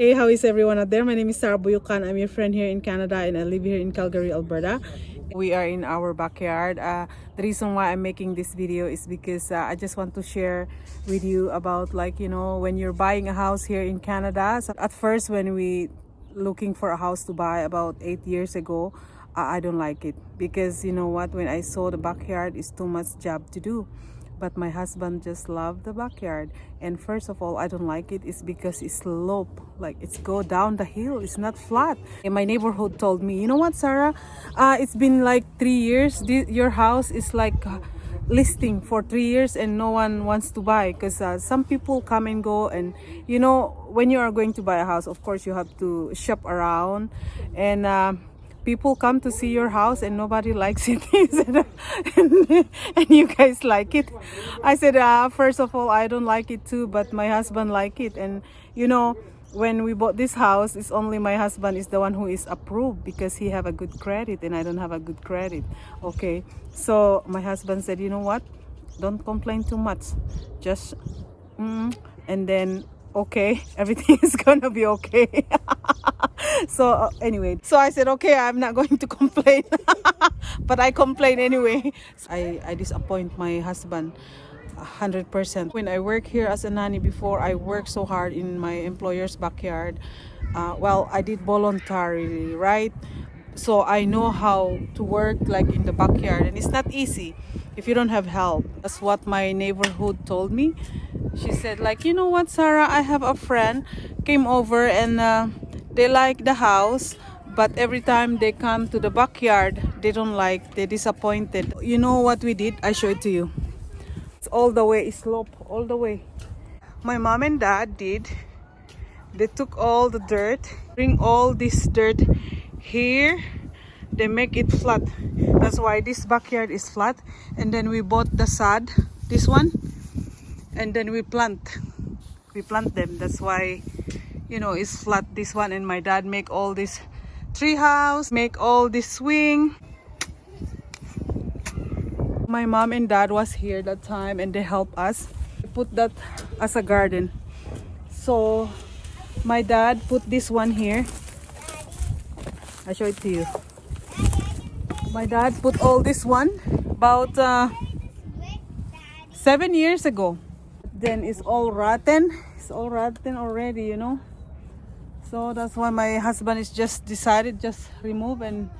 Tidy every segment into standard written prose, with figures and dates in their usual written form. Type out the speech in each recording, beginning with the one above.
Hey, how is everyone out there? My name is Sarah Buyucan. I'm your friend here in Canada and I live here in Calgary, Alberta. We are in our backyard. The reason why I'm making this video is because I just want to share with you about when you're buying a house here in Canada. So at first when we looking for a house to buy about 8 years ago, I don't like it because you know what, when I saw the backyard, it's too much job to do. But my husband just loved the backyard, and first of all I don't like it is because it's slope, like it's go down the hill, it's not flat. And my neighborhood told me, you know what, Sarah, it's been like 3 years, your house is like listing for 3 years and no one wants to buy because some people come and go. And you know, when you are going to buy a house, of course you have to shop around, and people come to see your house and nobody likes it. And you guys like it. I said, first of all, I don't like it too, but my husband like it. And you know, when we bought this house, it's only my husband is the one who is approved because he have a good credit and I don't have a good credit. Okay, so my husband said, you know what, don't complain too much, just and then okay, everything is gonna be okay. So anyway, so I said, okay, I'm not going to complain. But I complain anyway. I disappoint my husband 100%. When I work here as a nanny before, I worked so hard in my employer's backyard. Well, I did voluntarily, right? So I know how to work like in the backyard, and it's not easy if you don't have help. That's what my neighborhood told me. She said, like, you know what, Sarah, I have a friend came over and they like the house, but every time they come to the backyard, they don't like, they're disappointed. You know what we did? I show it to you. It's all the way, it's slope all the way. My mom and dad did, they took all the dirt, bring all this dirt here, they make it flat. That's why this backyard is flat. And then we bought the sod, this one, and then we plant them. That's why, you know, it's flat, this one. And my dad make all this tree house, make all this swing. My mom and dad was here that time and they helped us put that as a garden. So my dad put this one here. I show it to you. My dad put all this one about 7 years ago. Then it's all rotten. It's all rotten already, you know. So that's why my husband is just decided just remove and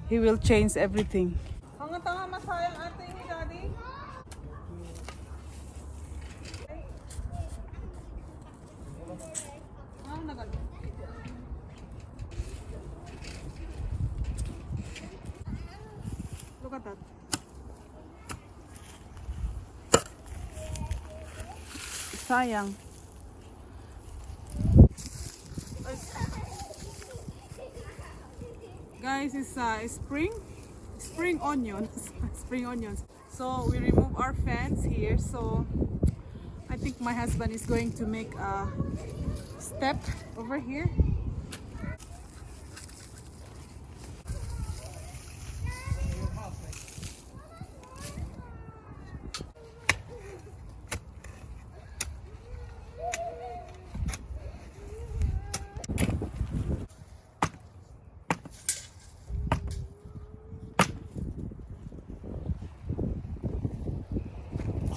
he will change everything. Look at that. Sayang. Guys, it's spring onions. Spring onions. So we remove our fence here. So I think my husband is going to make a step over here.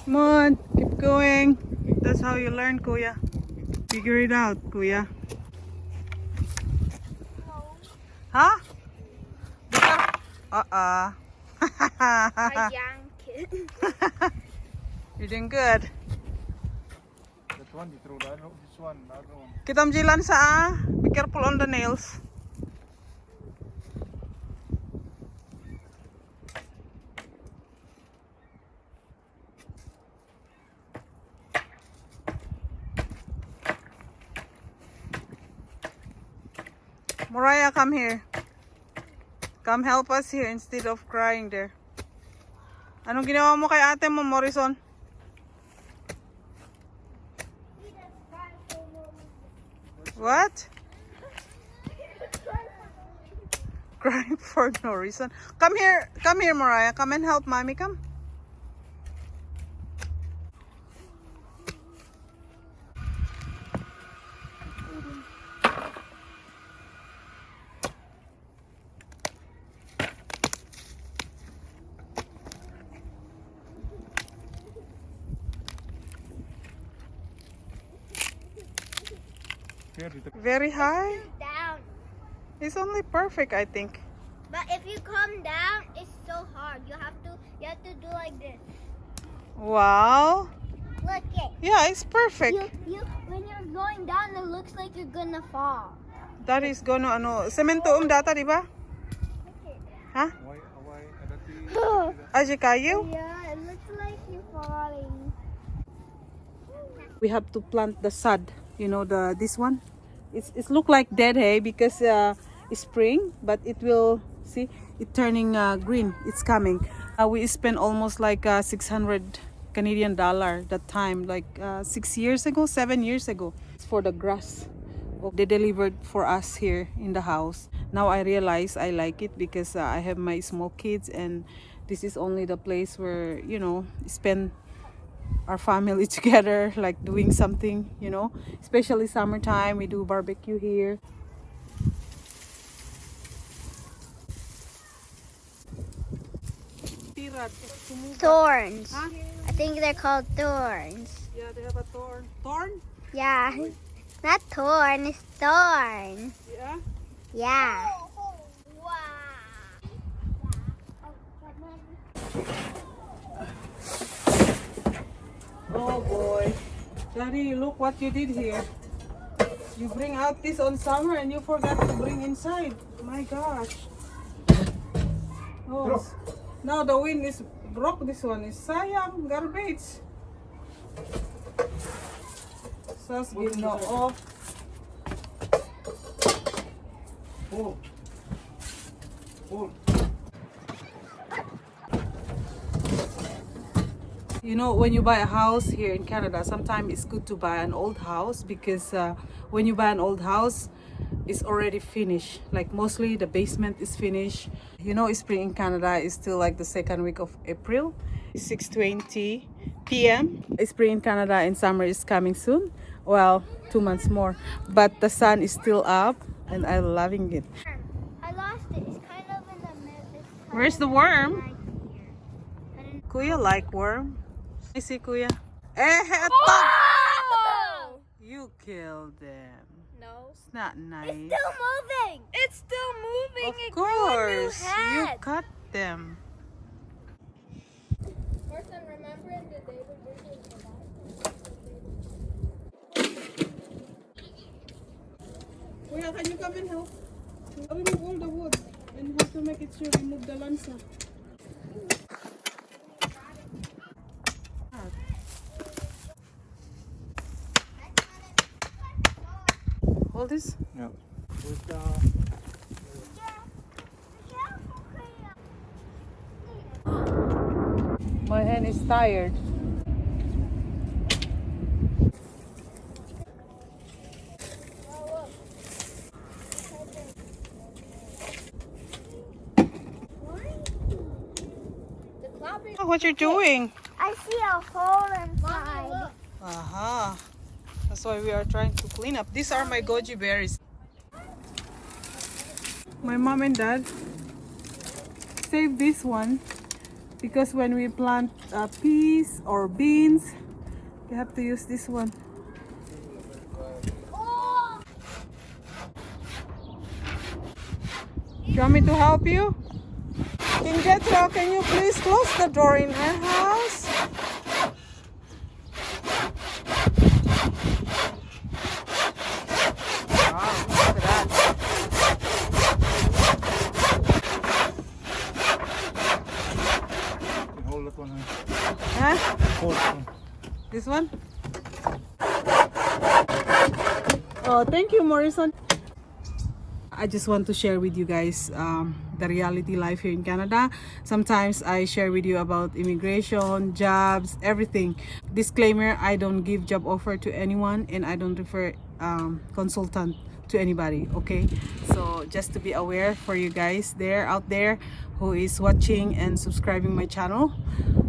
Come on, keep going. That's how you learn, Kuya. Figure it out, Kuya. Huh? Uh-uh. A young kid. You're doing good. That one, you throw that, this one, the other one. Kitam jilan sa be careful on the nails. Mariah, come here. Come help us here instead of crying there. Anong ginawa mo kay ate mo, Morrison? What? Crying for no reason. Come here, Mariah. Come and help mommy. Come. Very high. Down. It's only perfect, I think. But if you come down, it's so hard. You have to do like this. Wow. Look it. Yeah, it's perfect. When you're going down, it looks like you're gonna fall. That is gonna semento data, di ba? Ha? Aji kayo? Yeah, it looks like you're falling. We have to plant the sod. You know this one. It's look like dead hay because it's spring, but it will see it turning green. It's coming. We spent almost like 600 Canadian dollar that time, like 6 years ago, 7 years ago. It's for the grass. They delivered for us here in the house. Now I realize I like it because I have my small kids, and this is only the place where spend our family together, like doing something, especially summertime. We do barbecue here. Thorns. Huh? I think they're called thorns. Yeah, they have a thorn. Thorn? Yeah. Not thorn, it's thorn. Yeah. Yeah. Oh boy. Daddy, look what you did here. You bring out this on summer and you forgot to bring inside. My gosh. Oh, now the wind is broke this one. It's sayang, garbage. Sas ginoo. Oh. Oh. You know, when you buy a house here in Canada, sometimes it's good to buy an old house because when you buy an old house, it's already finished. Like mostly the basement is finished. You know, spring in Canada is still like the second week of April. It's 6:20 p.m. Spring in Canada and summer is coming soon. Well, 2 months more. But the sun is still up and I'm loving it. I lost it. It's kind of in the middle. Where's the worm? Kuya like worm? I see Kuya. Oh! You killed them. No. It's not nice. It's still moving. It's still moving. Of It grew a new course, you head. cut them. Person, remember in the day when you're doing Kuya, can you come and help? Remove all the wood and have to make it sure remove the lansa. All this? Yeah. My hand is tired. What you're doing? I see a hole inside. Aha. That's why we are trying to clean up. These are my goji berries. My mom and dad saved this one because when we plant peas or beans, you have to use this one. Do you want me to help you? King Jethro, can you please close the door in our house? Wow, look at that. Hold that one. Huh? Hold that one. This one? Oh, thank you, Morrison. I just want to share with you guys the reality life here in Canada. Sometimes I share with you about immigration, jobs, everything. Disclaimer, I don't give job offer to anyone and I don't refer consultant to anybody, okay? So just to be aware for you guys out there who is watching and subscribing my channel,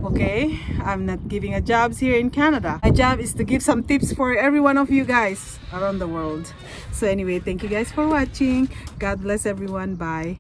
okay? I'm not giving a jobs here in Canada. My job is to give some tips for every one of you guys around the world. So anyway, thank you guys for watching. God bless everyone. Bye.